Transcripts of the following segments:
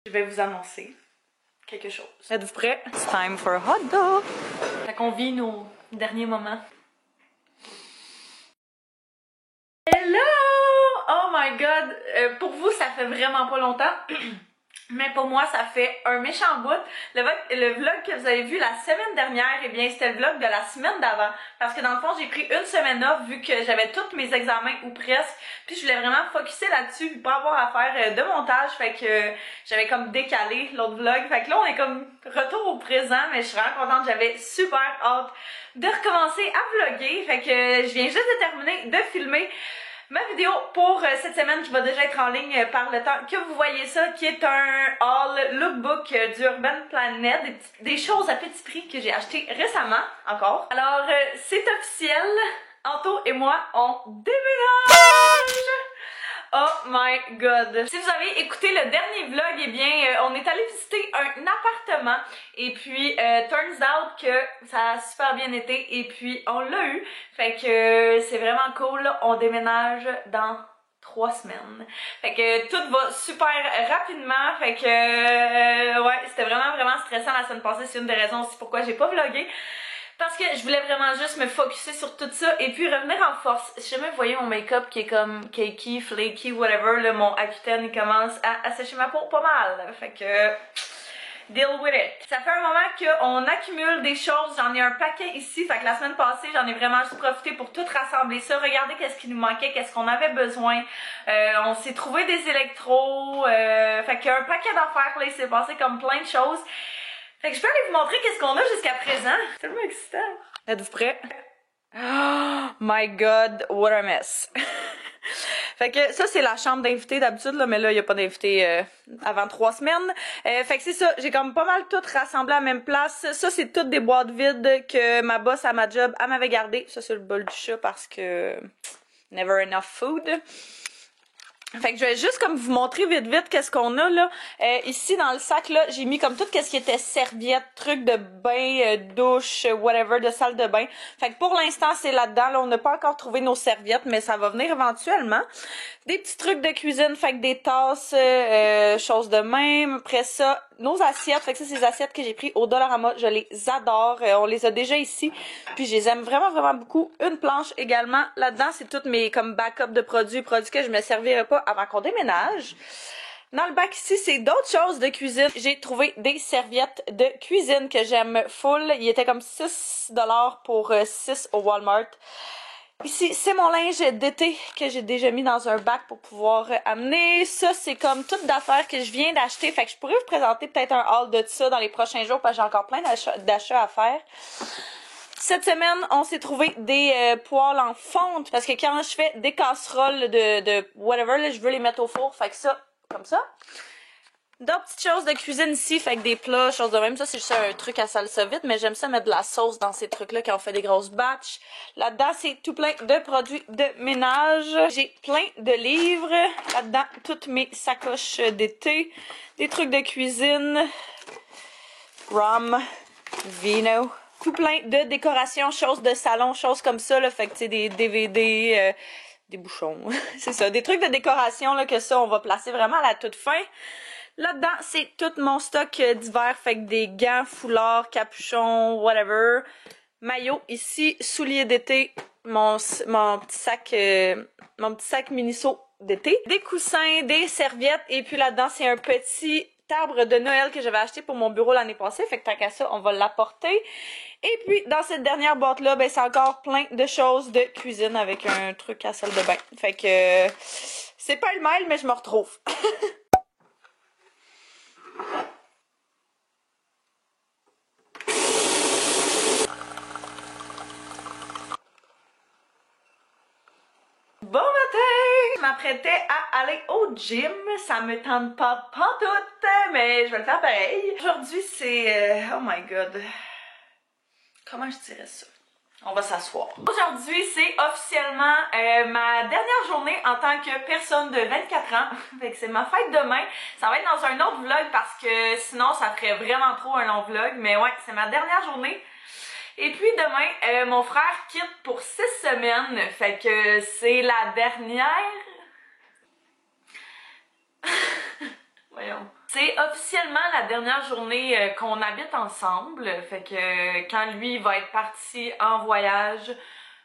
Je vais vous annoncer quelque chose. Êtes-vous prêts? It's time for a hot dog! Fait qu'on vit nos derniers moments. Hello! Oh my god! Pour vous, ça fait vraiment pas longtemps. Mais pour moi, ça fait un méchant bout. Le vlog que vous avez vu la semaine dernière, eh bien, c'était le vlog de la semaine d'avant. Parce que dans le fond, j'ai pris une semaine off vu que j'avais tous mes examens ou presque. Puis je voulais vraiment focusser là-dessus puis pas avoir à faire de montage. Fait que j'avais comme décalé l'autre vlog. Fait que là, on est comme retour au présent. Mais je suis vraiment contente. J'avais super hâte de recommencer à vlogger. Fait que je viens juste de terminer de filmer ma vidéo pour cette semaine qui va déjà être en ligne par le temps que vous voyez ça, qui est un haul lookbook du Urban Planet, des choses à petit prix que j'ai acheté récemment encore. Alors c'est officiel, Anto et moi on déménage! Oh my god! Si vous avez écouté le dernier vlog, eh bien, on est allé visiter un appartement et puis turns out que ça a super bien été et puis on l'a eu. Fait que c'est vraiment cool, on déménage dans 3 semaines. Fait que tout va super rapidement, fait que ouais, c'était vraiment stressant la semaine passée, c'est une des raisons aussi pourquoi j'ai pas vlogué. Parce que je voulais vraiment juste me focusser sur tout ça et puis revenir en force. Si jamais vous voyez mon make-up qui est comme cakey, flaky, whatever, là, mon Accutane il commence à sécher ma peau pas mal. Fait que deal with it. Ça fait un moment qu'on accumule des choses, j'en ai un paquet ici, fait que la semaine passée j'en ai vraiment juste profité pour tout rassembler ça, regarder qu'est-ce qui nous manquait, qu'est-ce qu'on avait besoin. On s'est trouvé des électros, fait qu'il y a un paquet d'affaires là, il s'est passé comme plein de choses. Fait que je peux aller vous montrer qu'est-ce qu'on a jusqu'à présent. C'est tellement excitant. Êtes-vous prêts? Oh my god, what a mess. Fait que ça, c'est la chambre d'invités d'habitude, là, mais là, il n'y a pas d'invités avant 3 semaines. Fait que c'est ça, j'ai comme pas mal tout rassemblé à la même place. Ça, c'est toutes des boîtes vides que ma boss à ma job, elle m'avait gardé. Ça, c'est le bol du chat parce que never enough food. Fait que je vais juste comme vous montrer vite qu'est-ce qu'on a là. Ici dans le sac là, j'ai mis comme tout ce qui était serviettes, trucs de bain, douche, whatever, de salle de bain. Fait que pour l'instant c'est là-dedans. Là, on n'a pas encore trouvé nos serviettes, mais ça va venir éventuellement. Des petits trucs de cuisine, fait que des tasses, choses de même. Après ça, nos assiettes. Fait que ça, c'est les assiettes que j'ai pris au Dollarama. Je les adore. On les a déjà ici. Puis je les aime vraiment beaucoup. Une planche également. Là-dedans, c'est toutes mes comme backup de produits que je me servirais pas avant qu'on déménage. Dans le bac ici, c'est d'autres choses de cuisine. J'ai trouvé des serviettes de cuisine que j'aime full. Il était comme 6$ pour 6 au Walmart. Ici, c'est mon linge d'été que j'ai déjà mis dans un bac pour pouvoir amener. Ça, c'est comme toutes d'affaires que je viens d'acheter. Fait que je pourrais vous présenter peut-être un haul de ça dans les prochains jours parce que j'ai encore plein d'achats à faire. Cette semaine, on s'est trouvé des poêles en fonte parce que quand je fais des casseroles de whatever, là, je veux les mettre au four. Fait que ça, comme ça. D'autres petites choses de cuisine ici, fait que des plats, choses de même. Ça, c'est juste un truc à salsa vite, mais j'aime ça mettre de la sauce dans ces trucs-là quand on fait des grosses batches. Là-dedans, c'est tout plein de produits de ménage. J'ai plein de livres. Là-dedans, toutes mes sacoches d'été. Des trucs de cuisine. Rum. Vino. Tout plein de décorations, choses de salon, choses comme ça, là. Fait que, tu sais, des DVD, des bouchons. C'est ça, des trucs de décoration, là, que ça, on va placer vraiment à la toute fin. Là-dedans, c'est tout mon stock d'hiver, fait que des gants, foulards, capuchons, whatever. Maillot ici, souliers d'été, mon petit sac Miniso d'été. Des coussins, des serviettes, et puis là-dedans, c'est un petit arbre de Noël que j'avais acheté pour mon bureau l'année passée, fait que tant qu'à ça, on va l'apporter. Et puis, dans cette dernière boîte-là, ben c'est encore plein de choses de cuisine avec un truc à salle de bain. Fait que c'est pas le mail, mais je me retrouve. Bon matin! Je m'apprêtais à aller au gym. Ça me tente pas pantoute, mais je vais le faire pareil. Aujourd'hui, c'est... oh my god. Comment je dirais ça? On va s'asseoir. Aujourd'hui, c'est officiellement ma dernière journée en tant que personne de 24 ans. Fait que c'est ma fête demain. Ça va être dans un autre vlog parce que sinon, ça ferait vraiment trop un long vlog. Mais ouais, c'est ma dernière journée. Et puis demain, mon frère quitte pour 6 semaines. Fait que c'est la dernière... Voyons. C'est officiellement la dernière journée qu'on habite ensemble, fait que quand lui va être parti en voyage,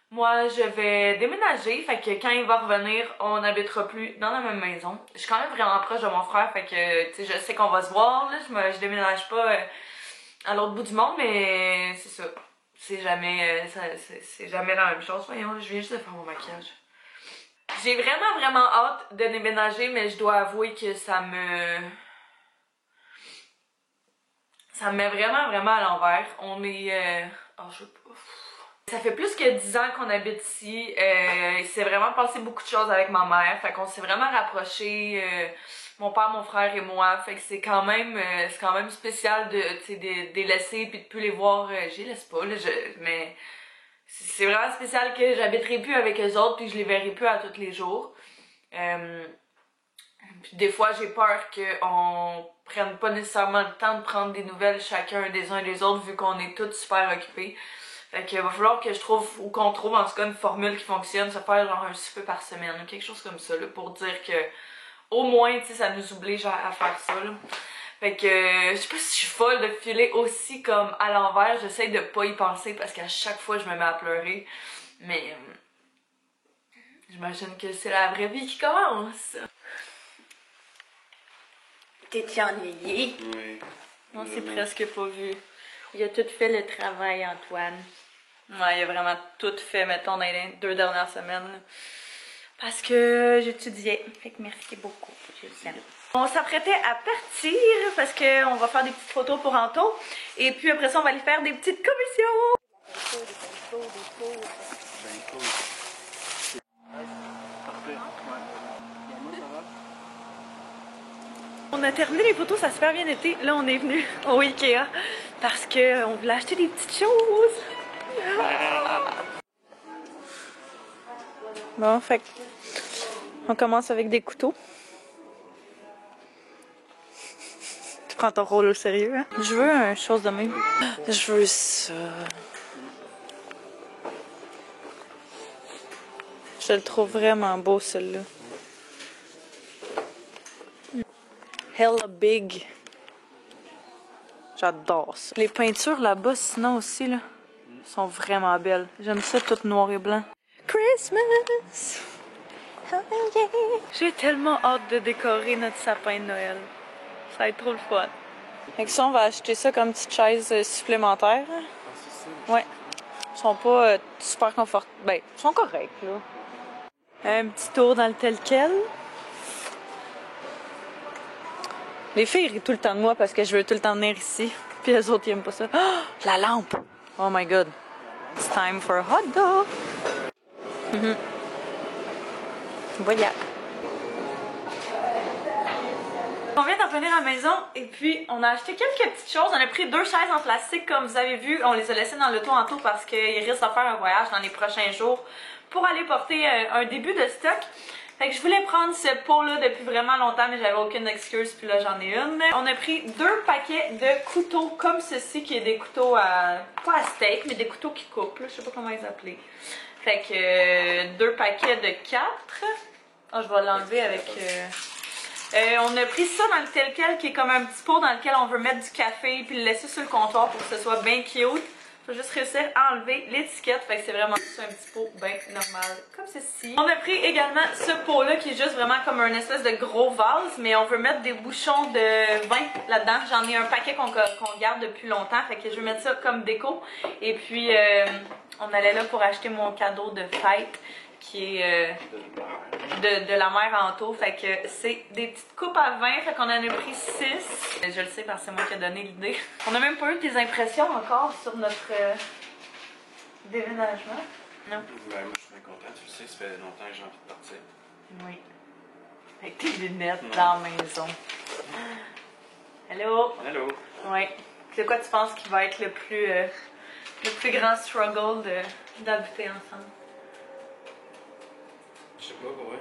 moi je vais déménager, fait que quand il va revenir, on n'habitera plus dans la même maison. Je suis quand même vraiment proche de mon frère, fait que tu sais, je sais qu'on va se voir, là, je déménage pas à l'autre bout du monde, mais c'est ça. C'est jamais, c'est jamais la même chose. Voyons, je viens juste de faire mon maquillage. J'ai vraiment hâte de déménager, mais je dois avouer que ça me met vraiment à l'envers. On est... Oh, je veux pas... Ça fait plus que 10 ans qu'on habite ici. Il s'est vraiment passé beaucoup de choses avec ma mère. Fait qu'on s'est vraiment rapprochés. Mon père, mon frère et moi. Fait que c'est quand même spécial de les laisser puis de plus les voir. Je les laisse pas, là, mais c'est vraiment spécial que j'habiterai plus avec eux autres puis je les verrai plus à tous les jours. Puis des fois, j'ai peur qu'on prenne pas nécessairement le temps de prendre des nouvelles chacun des uns des autres vu qu'on est tous super occupés. Fait qu'il va falloir que je trouve, ou qu'on trouve en tout cas une formule qui fonctionne, se faire genre un souper par semaine ou quelque chose comme ça là, pour dire que au moins, tu sais, ça nous oblige à faire ça là. Fait que je sais pas si je suis folle de filer aussi comme à l'envers, j'essaie de pas y penser parce qu'à chaque fois je me mets à pleurer. Mais j'imagine que c'est la vraie vie qui commence. T'es-tu ennuyé? Oui. On s'est presque pas vu. Il a tout fait le travail, Antoine. Ouais, il a vraiment tout fait, mettons, dans les 2 dernières semaines. Là. Parce que j'étudiais. Fait que merci beaucoup. On s'apprêtait à partir parce qu'on va faire des petites photos pour Anto. Et puis après ça, on va aller faire des petites commissions. On a terminé les photos, ça a super bien été. Là, on est venu au Ikea parce qu'on voulait acheter des petites choses. Bon, fait on commence avec des couteaux. Tu prends ton rôle au sérieux, hein? Je veux une chose de même. Je veux ça. Je le trouve vraiment beau, celui-là. Hella big. J'adore ça. Les peintures là-bas, sinon aussi, là, sont vraiment belles. J'aime ça tout noir et blanc. Christmas! Oh yeah! J'ai tellement hâte de décorer notre sapin de Noël. Ça va être trop le fun. Avec ça, on va acheter ça comme petite chaise supplémentaire. Ah, c'est ça. Ouais. Ils sont pas super confortables. Ben, ils sont corrects, là. Un petit tour dans le tel quel. Les filles rient tout le temps de moi parce que je veux tout le temps venir ici. Puis les autres, ils aiment pas ça. Oh, la lampe! Oh my god. It's time for a hot dog! Voilà. On vient d'en venir à la maison et puis on a acheté quelques petites choses. On a pris 2 chaises en plastique comme vous avez vu. On les a laissées dans l'auto en tout parce qu'il risque de faire un voyage dans les prochains jours pour aller porter un début de stock. Fait que je voulais prendre ce pot-là depuis vraiment longtemps, mais j'avais aucune excuse, puis là j'en ai une. On a pris 2 paquets de couteaux comme ceci, qui est des couteaux à... pas à steak, mais des couteaux qui coupent, là, je sais pas comment les appeler. Fait que 2 paquets de 4. Oh, je vais l'enlever avec... on a pris ça dans le tel quel, qui est comme un petit pot dans lequel on veut mettre du café, puis le laisser sur le comptoir pour que ce soit bien cute. Faut juste réussir à enlever l'étiquette, fait que c'est vraiment juste un petit pot bien normal, comme ceci. On a pris également ce pot-là qui est juste vraiment comme un espèce de gros vase, mais on veut mettre des bouchons de vin là-dedans. J'en ai un paquet qu'on garde depuis longtemps, fait que je vais mettre ça comme déco. Et puis, on allait là pour acheter mon cadeau de fête, qui est de la mère Anto, fait que c'est des petites coupes à vin, fait qu'on en a pris 6. Je le sais parce que c'est moi qui ai donné l'idée. On a même pas eu des impressions encore sur notre déménagement. Non. Ben, moi, je suis bien content. Tu le sais, ça fait longtemps que j'ai envie de partir. Oui. Avec tes lunettes dans la maison. Hello! Allô? Oui. C'est quoi tu penses qui va être le plus grand struggle d'habiter ensemble? Je sais pas, ouais.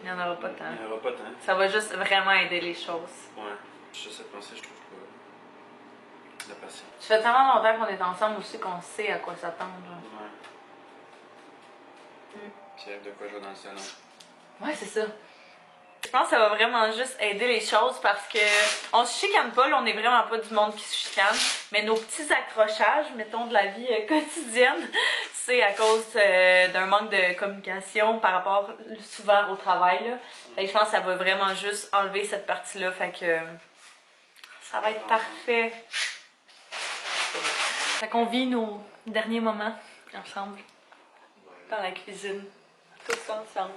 Il n'y en aura pas tant. Il n'y en aura pas tant. Ça va juste vraiment aider les choses. Ouais. Je sais penser, je trouve pas. La patience. Ça fait tellement longtemps qu'on est ensemble aussi qu'on sait à quoi s'attendre. Ouais. Puis il y a de quoi jouer dans le salon. Ouais, c'est ça. Je pense que ça va vraiment juste aider les choses parce que on se chicane pas, là, on est vraiment pas du monde qui se chicane, mais nos petits accrochages, mettons, de la vie quotidienne, c'est à cause d'un manque de communication par rapport souvent au travail, là. Fait que je pense que ça va vraiment juste enlever cette partie-là, fait que ça va être parfait. Fait qu'on vit nos derniers moments ensemble, dans la cuisine, tous ensemble.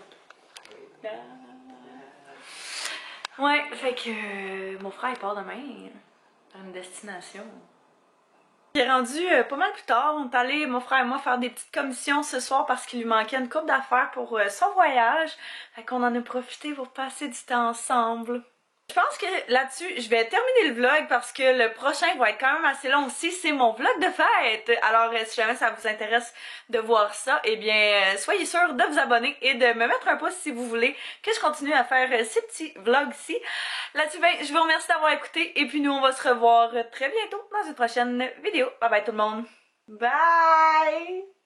Ouais, fait que mon frère il part demain à une destination. Il est rendu pas mal plus tard. On est allé, mon frère et moi, faire des petites commissions ce soir parce qu'il lui manquait une couple d'affaires pour son voyage. Fait qu'on en a profité pour passer du temps ensemble. Je pense que là-dessus, je vais terminer le vlog parce que le prochain va être quand même assez long aussi. C'est mon vlog de fête. Alors, si jamais ça vous intéresse de voir ça, eh bien, soyez sûrs de vous abonner et de me mettre un pouce si vous voulez que je continue à faire ces petits vlogs-ci. Là-dessus, ben, je vous remercie d'avoir écouté et puis nous, on va se revoir très bientôt dans une prochaine vidéo. Bye bye tout le monde. Bye!